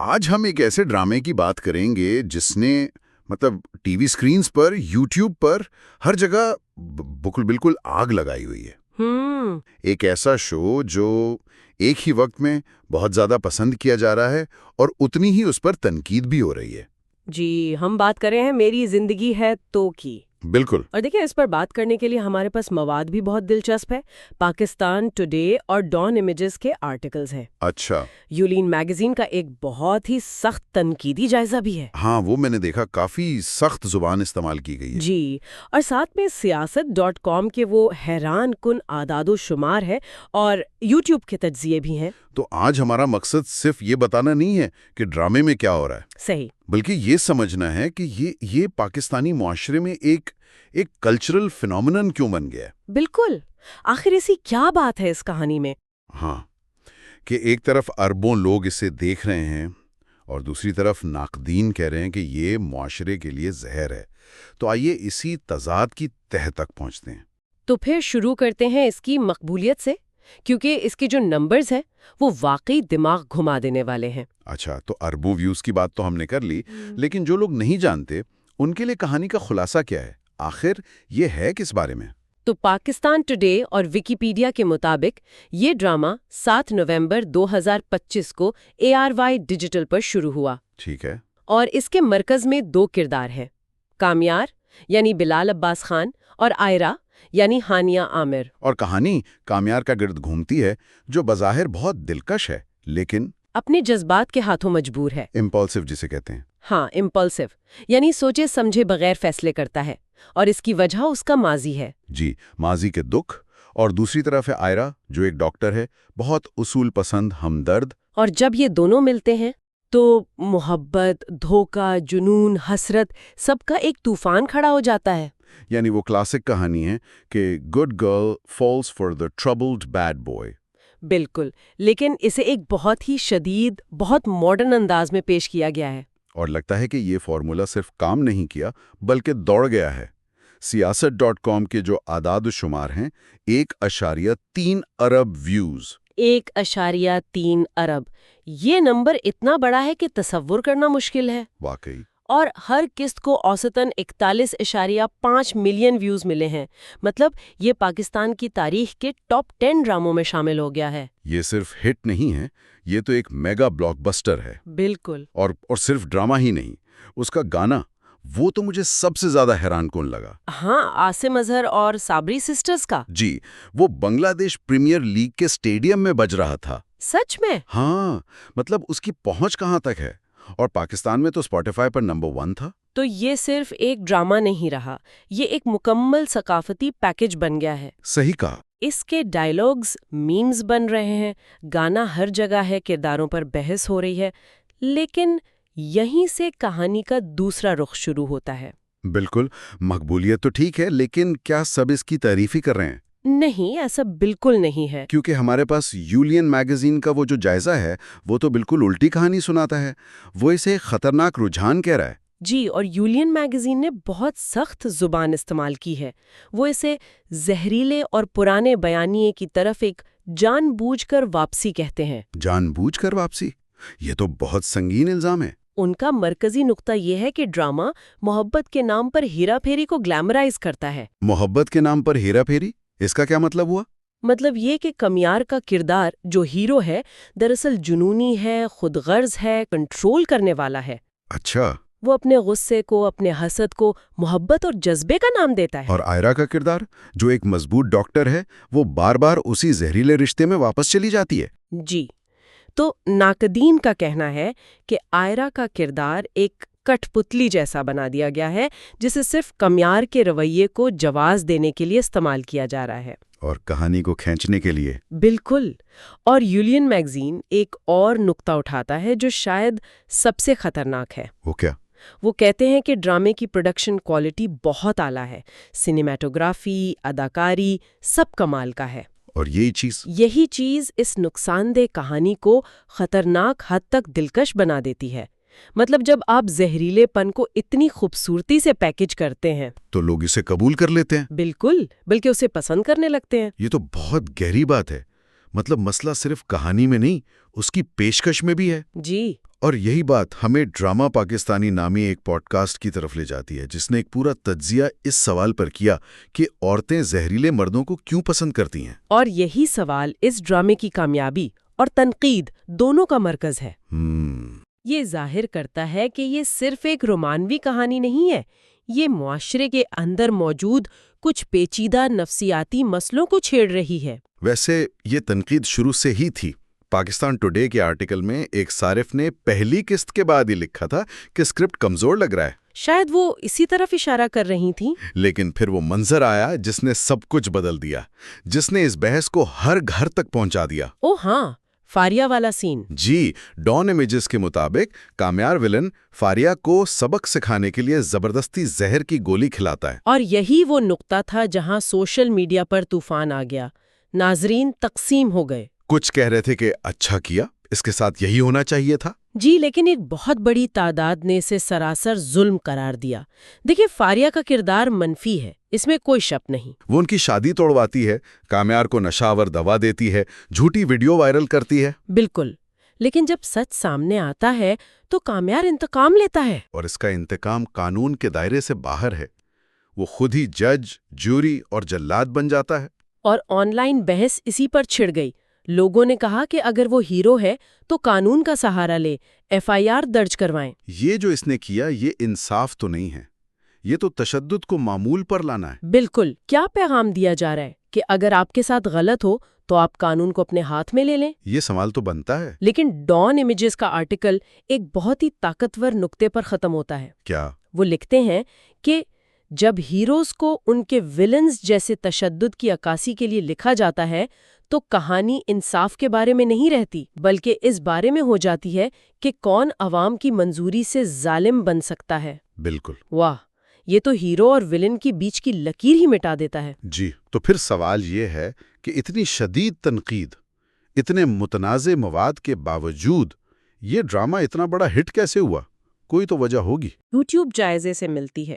آج ہم ایک ایسے ڈرامے کی بات کریں گے جس نے ٹی وی سکرینز پر، یوٹیوب پر، ہر جگہ بالکل آگ لگائی ہوئی ہے۔ ایک ایسا شو جو ایک ہی وقت میں بہت زیادہ پسند کیا جا رہا ہے اور اتنی ہی اس پر تنقید بھی ہو رہی ہے۔ جی، ہم بات کر رہے ہیں میری زندگی ہے تو کی۔ بالکل۔ اور دیکھیں، اس پر بات کرنے کے لیے ہمارے پاس مواد بھی بہت دلچسپ ہے۔ پاکستان ٹوڈے اور ڈان امیجز کے آرٹیکلز ہیں۔ اچھا۔ یولین میگزین کا ایک بہت ہی سخت تنقیدی جائزہ بھی ہے۔ ہاں، وہ میں نے دیکھا، کافی سخت زبان استعمال کی گئی ہے۔ جی، اور ساتھ میں سیاست.com کے وہ حیران کن اعداد و شمار ہے اور یوٹیوب کے تجزیے بھی ہیں۔ تو آج ہمارا مقصد صرف یہ بتانا نہیں ہے کہ ڈرامے میں کیا ہو رہا ہے، صحیح، بلکہ یہ سمجھنا ہے کہ یہ پاکستانی معاشرے میں ایک کلچرل فینومینن کیوں بن گیا ہے۔ بالکل، آخر ایسی کیا بات ہے اس کہانی میں؟ ہاں، کہ ایک طرف اربوں لوگ اسے دیکھ رہے ہیں اور دوسری طرف ناقدین کہہ رہے ہیں کہ یہ معاشرے کے لیے زہر ہے۔ تو آئیے اسی تضاد کی تہہ تک پہنچتے ہیں۔ تو پھر شروع کرتے ہیں اس کی مقبولیت سے، کیونکہ اس کے جو نمبرز ہیں وہ واقعی دماغ گھما دینے والے ہیں۔ اچھا، تو اربوں ویوز کی بات تو ہم نے کر لی، لیکن جو لوگ نہیں جانتے ان کے لیے کہانی کا خلاصہ کیا ہے؟ آخر یہ ہے کس بارے میں؟ تو پاکستان ٹوڈے اور ویکیپیڈیا کے مطابق یہ ڈرامہ 7 نومبر 2025 کو ARY ڈیجیٹل پر شروع ہوا۔ ٹھیک ہے۔ اور اس کے مرکز میں 2 کردار ہیں، کامیار یعنی بلال عباس خان اور آئرہ یعنی ہانیہ عامر۔ اور کہانی کامیار کا گرد گھومتی ہے، جو بظاہر بہت دلکش ہے لیکن اپنے جذبات کے ہاتھوں مجبور ہے۔ امپلسو جسے کہتے ہیں۔ ہاں، امپلسو یعنی سوچے سمجھے بغیر فیصلے کرتا ہے، اور اس کی وجہ اس کا ماضی ہے۔ جی، ماضی کے دکھ۔ اور دوسری طرف ہے آئرہ، جو ایک ڈاکٹر ہے، بہت اصول پسند، ہمدرد۔ اور جب یہ دونوں ملتے ہیں تو محبت، دھوکہ، جنون، حسرت، سب کا ایک طوفان کھڑا ہو جاتا ہے۔ یعنی وہ کلاسک کہانی ہے کہ good girl falls for the troubled bad boy. بالکل، لیکن اسے ایک بہت ہی شدید، بہت ماڈرن انداز میں پیش کیا گیا ہے۔ اور لگتا ہے کہ یہ فارمولا صرف کام نہیں کیا بلکہ دوڑ گیا ہے۔ سیاست.com کے جو اعداد و شمار ہیں، 1.3 ارب ویوز۔ 1.3 ارب، یہ نمبر اتنا بڑا ہے کہ تصور کرنا مشکل ہے۔ واقعی۔ اور ہر قسط کو اوسطاً 41.5 ملین ویوز ملے ہیں۔ مطلب یہ پاکستان کی تاریخ کے ٹاپ 10 ڈراموں میں شامل ہو گیا ہے۔ یہ صرف ہٹ نہیں ہے، یہ تو ایک میگا بلاک بسٹر ہے۔ بالکل۔ اور صرف ڈرامہ ہی نہیں، اس کا گانا، وہ تو مجھے سب سے زیادہ حیران کن لگا۔ ہاں، عاصم اظہر اور صابری سسٹرز کا۔ جی، وہ بنگلہ دیش پریمیئر لیگ کے اسٹیڈیم میں بج رہا تھا۔ سچ میں؟ ہاں، مطلب اس کی پہنچ کہاں تک ہے؟ اور پاکستان میں تو اسپوٹیفائی پر نمبر 1 تھا۔ تو یہ صرف ایک ڈرامہ نہیں رہا، یہ ایک مکمل ثقافتی پیکج بن گیا ہے۔ صحیح کہا۔ اس کے ڈائیلاگز میمز بن رہے ہیں، گانا ہر جگہ ہے، کرداروں پر بحث ہو رہی ہے، لیکن یہیں سے کہانی کا دوسرا رخ شروع ہوتا ہے۔ بالکل، مقبولیت تو ٹھیک ہے، لیکن کیا سب اس کی تعریف ہی کر رہے ہیں؟ نہیں، ایسا بالکل نہیں ہے۔ کیونکہ ہمارے پاس یولین میگزین کا وہ جو جائزہ ہے، وہ تو بالکل الٹی کہانی سناتا ہے۔ وہ اسے خطرناک رجحان کہہ رہا ہے۔ جی، اور یولین میگزین نے بہت سخت زبان استعمال کی ہے۔ وہ اسے زہریلے اور پرانے بیانیے کی طرف ایک جان بوجھ کر واپسی کہتے ہیں۔ جان بوجھ کر واپسی؟ یہ تو بہت سنگین الزام ہے۔ ان کا مرکزی نقطہ یہ ہے کہ ڈرامہ محبت کے نام پر ہیرا پھیری کو گلیمرائز کرتا ہے۔ محبت کے نام پر ہیرا پھیری؟ اس کا کیا مطلب ہوا؟ مطلب یہ کہ کمیار کا کردار جو ہیرو ہے، دراصل جنونی ہے، خود غرض ہے، کنٹرول کرنے والا ہے۔ اچھا۔ وہ اپنے غصے کو، اپنے حسد کو محبت اور جذبے کا نام دیتا ہے۔ اور آئرہ کا کردار، جو ایک مضبوط ڈاکٹر ہے، وہ بار بار اسی زہریلے رشتے میں واپس چلی جاتی ہے۔ جی، تو ناقدین کا کہنا ہے کہ آئرہ کا کردار ایک کٹ پتلی جیسا بنا دیا گیا ہے، جسے صرف کمیار کے رویے کو جواز دینے کے لیے استعمال کیا جا رہا ہے، اور کہانی کو کھینچنے کے لیے۔ بالکل۔ اور یولین میگزین ایک اور نقطہ اٹھاتا ہے جو شاید سب سے خطرناک ہے۔ وہ کیا؟ وہ کہتے ہیں کہ ڈرامے کی پروڈکشن کوالٹی بہت اعلیٰ ہے، سینیمیٹوگرافی، اداکاری، سب کمال کا ہے۔ اور یہی چیز اس نقصان دہ کہانی کو خطرناک حد تک دلکش بنا دیتی ہے۔ مطلب جب آپ زہریلے پن کو اتنی خوبصورتی سے پیکج کرتے ہیں تو لوگ اسے قبول کر لیتے ہیں۔ بالکل، بلکہ اسے پسند کرنے لگتے ہیں۔ یہ تو بہت گہری بات ہے۔ مطلب مسئلہ صرف کہانی میں نہیں، اس کی پیشکش میں بھی ہے۔ جی، اور یہی بات ہمیں ڈرامہ پاکستانی نامی ایک پوڈ کاسٹ کی طرف لے جاتی ہے، جس نے ایک پورا تجزیہ اس سوال پر کیا کہ عورتیں زہریلے مردوں کو کیوں پسند کرتی ہیں۔ اور یہی سوال اس ڈرامے کی کامیابی اور تنقید دونوں کا مرکز ہے۔ یہ ظاہر کرتا ہے کہ یہ صرف ایک رومانوی کہانی نہیں ہے، یہ معاشرے کے اندر موجود کچھ پیچیدہ نفسیاتی مسئلوں کو چھیڑ رہی ہے۔ ویسے یہ تنقید شروع سے ہی تھی۔ پاکستان ٹوڈے کے آرٹیکل میں ایک صارف نے پہلی قسط کے بعد ہی لکھا تھا کہ اسکرپٹ کمزور لگ رہا ہے۔ شاید وہ اسی طرف اشارہ کر رہی تھیں۔ لیکن پھر وہ منظر آیا جس نے سب کچھ بدل دیا، جس نے اس بحث کو ہر گھر تک پہنچا دیا۔ او ہاں، فاریہ والا سین۔ جی، ڈان امیجز کے مطابق کامیار ولن فاریہ کو سبق سکھانے کے لیے زبردستی زہر کی گولی کھلاتا ہے۔ اور یہی وہ نقطہ تھا جہاں سوشل میڈیا پر طوفان آ گیا، ناظرین تقسیم ہو گئے۔ کچھ کہہ رہے تھے کہ اچھا کیا، اس کے ساتھ یہی ہونا چاہیے تھا۔ جی، لیکن ایک بہت بڑی تعداد نے اسے سراسر ظلم قرار دیا۔ دیکھیں، فاریہ کا کردار منفی ہے، اس میں کوئی شک نہیں۔ وہ ان کی شادی توڑواتی ہے، کامیار کو نشہ آور دوا دیتی ہے، جھوٹی ویڈیو وائرل کرتی ہے۔ بالکل، لیکن جب سچ سامنے آتا ہے تو کامیار انتقام لیتا ہے۔ اور اس کا انتقام قانون کے دائرے سے باہر ہے۔ وہ خود ہی جج، جوری اور جلاد بن جاتا ہے۔ اور آن لائن بحث اسی پر چھڑ گئی۔ لوگوں نے کہا کہ اگر وہ ہیرو ہے تو قانون کا سہارا لے، FIR درج کروائیں۔ یہ جو اس نے کیا، یہ انصاف تو نہیں ہے، یہ تو تشدد کو معمول پر لانا ہے۔ بالکل، کیا پیغام دیا جا رہا ہے کہ اگر آپ کے ساتھ غلط ہو تو آپ قانون کو اپنے ہاتھ میں لے لیں؟ یہ سوال تو بنتا ہے۔ لیکن ڈان امیجز کا آرٹیکل ایک بہت ہی طاقتور نقطے پر ختم ہوتا ہے۔ کیا؟ وہ لکھتے ہیں کہ جب ہیروز کو ان کے ولنز جیسے تشدد کی عکاسی کے لیے لکھا جاتا ہے تو کہانی انصاف کے بارے میں نہیں رہتی، بلکہ اس بارے میں ہو جاتی ہے کہ کون عوام کی منظوری سے ظالم بن سکتا ہے۔ بالکل۔ واہ، یہ تو ہیرو اور ولن کی بیچ کی لکیر ہی مٹا دیتا ہے۔ جی، تو پھر سوال یہ ہے کہ اتنی شدید تنقید، اتنے متنازع مواد کے باوجود یہ ڈرامہ اتنا بڑا ہٹ کیسے ہوا؟ کوئی تو وجہ ہوگی۔ یوٹیوب جائزے سے ملتی ہے۔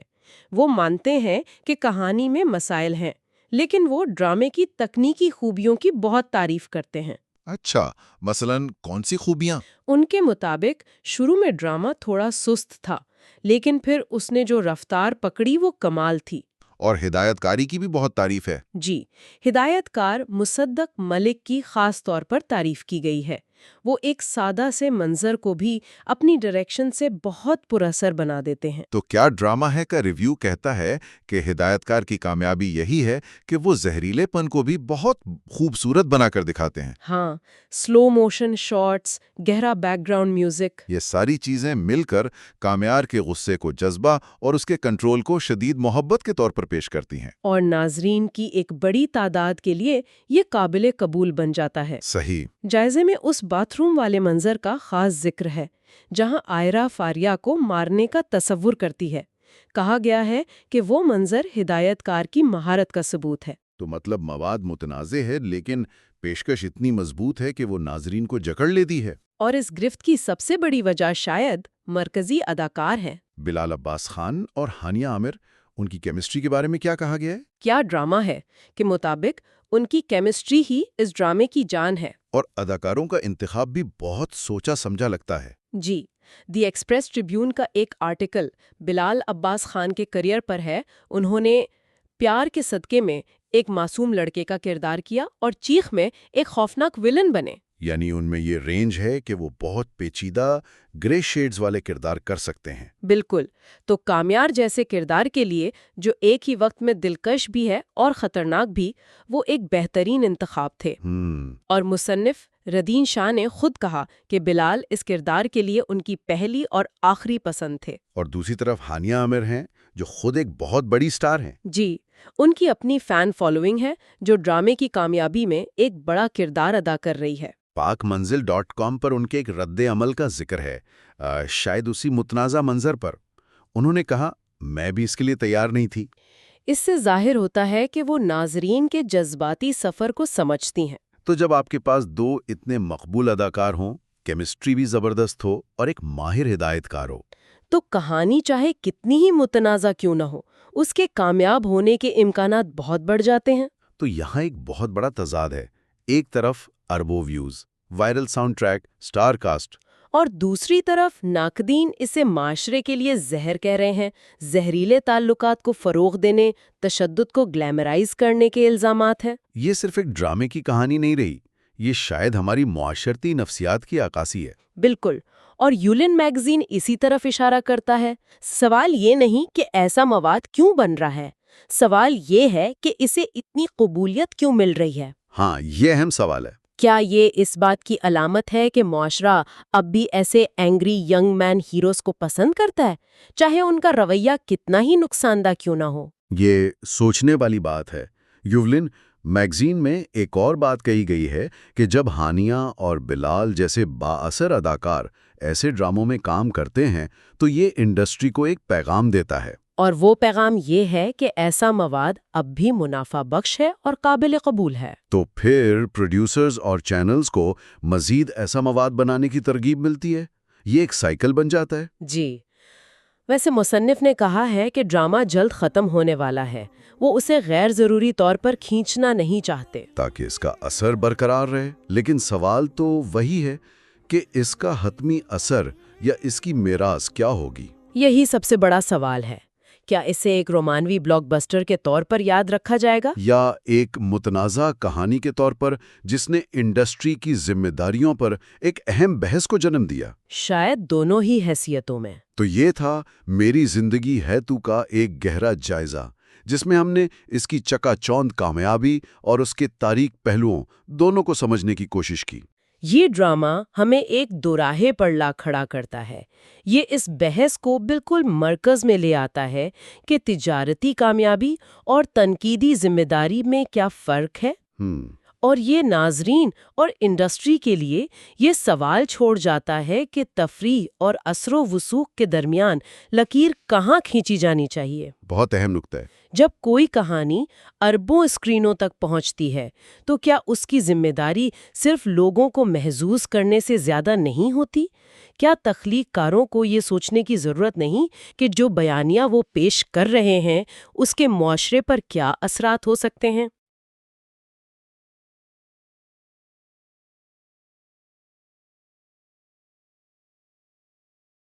وہ مانتے ہیں کہ کہانی میں مسائل ہیں، لیکن وہ ڈرامے کی تکنیکی خوبیوں کی بہت تعریف کرتے ہیں۔ اچھا، مثلاً کون سی خوبیاں؟ ان کے مطابق شروع میں ڈرامہ تھوڑا سست تھا، لیکن پھر اس نے جو رفتار پکڑی وہ کمال تھی۔ اور ہدایت کاری کی بھی بہت تعریف ہے۔ جی، ہدایت کار مصدق ملک کی خاص طور پر تعریف کی گئی ہے۔ وہ ایک سادہ سے منظر کو بھی اپنی ڈائریکشن سے بہت پر اثر بنا دیتے ہیں۔ تو کیا ڈرامہ ہے کا ریویو کہتا ہے کہ ہدایت کار کی کامیابی یہی ہے کہ وہ زہریلے پن کو بھی بہت خوبصورت بنا کر دکھاتے ہیں؟ ہاں، سلو موشن شاٹس، گہرا بیک گراؤنڈ میوزک، یہ ساری چیزیں مل کر کامیار کے غصے کو جذبہ اور اس کے کنٹرول کو شدید محبت کے طور پر پیش کرتی ہیں۔ اور ناظرین کی ایک بڑی تعداد کے لیے یہ قابل قبول بن جاتا ہے۔ صحیح۔ جائزے میں اس باتھ روم والے منظر کا خاص ذکر ہے جہاں آئرہ فاریہ کو مارنے کا تصور کرتی ہے۔ کہا گیا ہے کہ وہ منظر ہدایت کار کی مہارت کا ثبوت ہے۔ تو مطلب مواد متنازع ہے، لیکن پیشکش اتنی مضبوط ہے کہ وہ ناظرین کو جکڑ لیتی ہے۔ اور اس گرفت کی سب سے بڑی وجہ شاید مرکزی اداکار ہے۔ بلال عباس خان اور ہانیہ عامر، ان کی کیمسٹری کے بارے میں کیا کہا گیا ہے؟ کیا ڈرامہ ہے کے مطابق ان کی کیمسٹری ہی اس ڈرامے کی جان ہے۔ اور اداکاروں کا انتخاب بھی بہت سوچا سمجھا لگتا ہے۔ جی، دی ایکسپریس ٹریبیون کا ایک آرٹیکل بلال عباس خان کے کریئر پر ہے۔ انہوں نے پیار کے صدقے میں ایک معصوم لڑکے کا کردار کیا اور چیخ میں ایک خوفناک ولن بنے۔ یعنی ان میں یہ رینج ہے کہ وہ بہت پیچیدہ گرے شیڈز والے کردار کر سکتے ہیں۔ بالکل، تو کامیار جیسے کردار کے لیے جو ایک ہی وقت میں دلکش بھی ہے اور خطرناک بھی، وہ ایک بہترین انتخاب تھے۔ اور مصنف ردین شاہ نے خود کہا کہ بلال اس کردار کے لیے ان کی پہلی اور آخری پسند تھے۔ اور دوسری طرف ہانیہ عامر ہیں، جو خود ایک بہت بڑی سٹار ہیں۔ جی، ان کی اپنی فین فالوئنگ ہے جو ڈرامے کی کامیابی میں ایک بڑا کردار ادا کر رہی ہے۔ PakManzil.com پر ان کے ایک رد عمل کا ذکر ہے، شاید اسی متنازع منظر پر۔ انہوں نے کہا، میں بھی اس کے لیے تیار نہیں تھی۔ اس سے ظاہر ہوتا ہے کہ وہ ناظرین کے جذباتی سفر کو سمجھتی ہیں۔ تو جب آپ کے پاس دو اتنے مقبول اداکار ہوں، کیمسٹری بھی زبردست ہو اور ایک ماہر ہدایت کار ہو، تو کہانی چاہے کتنی ہی متنازع کیوں نہ ہو، اس کے کامیاب ہونے کے امکانات بہت بڑھ جاتے ہیں۔ تو یہاں ایک بہت بڑا تضاد ہے۔ ایک طرف اربوں views, viral sound track, star cast, اور دوسری طرف ناقدین اسے معاشرے کے لیے زہر کہہ رہے ہیں، زہریلے تعلقات کو فروغ دینے، تشدد کو گلیمرائز کرنے کے الزامات ہیں۔ یہ صرف ایک ڈرامے کی کہانی نہیں رہی، یہ شاید ہماری معاشرتی نفسیات کی عکاسی ہے۔ بالکل، اور یولن میگزین اسی طرف اشارہ کرتا ہے۔ سوال یہ نہیں کہ ایسا مواد کیوں بن رہا ہے، سوال یہ ہے کہ اسے اتنی قبولیت کیوں مل رہی ہے۔ ہاں، یہ اہم سوال ہے۔ کیا یہ اس بات کی علامت ہے کہ معاشرہ اب بھی ایسے اینگری ینگ مین ہیروز کو پسند کرتا ہے، چاہے ان کا رویہ کتنا ہی نقصان دہ کیوں نہ ہو؟ یہ سوچنے والی بات ہے۔ یولن میگزین میں ایک اور بات کہی گئی ہے کہ جب ہانیہ اور بلال جیسے بااثر اداکار ایسے ڈراموں میں کام کرتے ہیں تو یہ انڈسٹری کو ایک پیغام دیتا ہے۔ اور وہ پیغام یہ ہے کہ ایسا مواد اب بھی منافع بخش ہے اور قابل قبول ہے۔ تو پھر پروڈیوسرز اور چینلز کو مزید ایسا مواد بنانے کی ترغیب ملتی ہے، یہ ایک سائیکل بن جاتا ہے۔ جی، ویسے مصنف نے کہا ہے کہ ڈرامہ جلد ختم ہونے والا ہے، وہ اسے غیر ضروری طور پر کھینچنا نہیں چاہتے تاکہ اس کا اثر برقرار رہے، لیکن سوال تو وہی ہے کہ اس کا حتمی اثر یا اس کی میراث کیا ہوگی؟ یہی سب سے بڑا سوال ہے۔ کیا اسے ایک رومانوی بلاک بسٹر کے طور پر یاد رکھا جائے گا، یا ایک متنازع کہانی کے طور پر جس نے انڈسٹری کی ذمہ داریوں پر ایک اہم بحث کو جنم دیا؟ شاید دونوں ہی حیثیتوں میں۔ تو یہ تھا میری زندگی ہے تو کا ایک گہرا جائزہ، جس میں ہم نے اس کی چکا چوند کامیابی اور اس کے تاریک پہلوؤں دونوں کو سمجھنے کی کوشش کی۔ یہ ڈرامہ ہمیں ایک دوراہے پر لا کھڑا کرتا ہے۔ یہ اس بحث کو بالکل مرکز میں لے آتا ہے کہ تجارتی کامیابی اور تنقیدی ذمہ داری میں کیا فرق ہے، اور یہ ناظرین اور انڈسٹری کے لیے یہ سوال چھوڑ جاتا ہے کہ تفریح اور اثر و وثوق کے درمیان لکیر کہاں کھینچی جانی چاہیے۔ بہت اہم نکتہ ہے۔ جب کوئی کہانی اربوں اسکرینوں تک پہنچتی ہے تو کیا اس کی ذمہ داری صرف لوگوں کو محظوظ کرنے سے زیادہ نہیں ہوتی؟ کیا تخلیق کاروں کو یہ سوچنے کی ضرورت نہیں کہ جو بیانیہ وہ پیش کر رہے ہیں اس کے معاشرے پر کیا اثرات ہو سکتے ہیں؟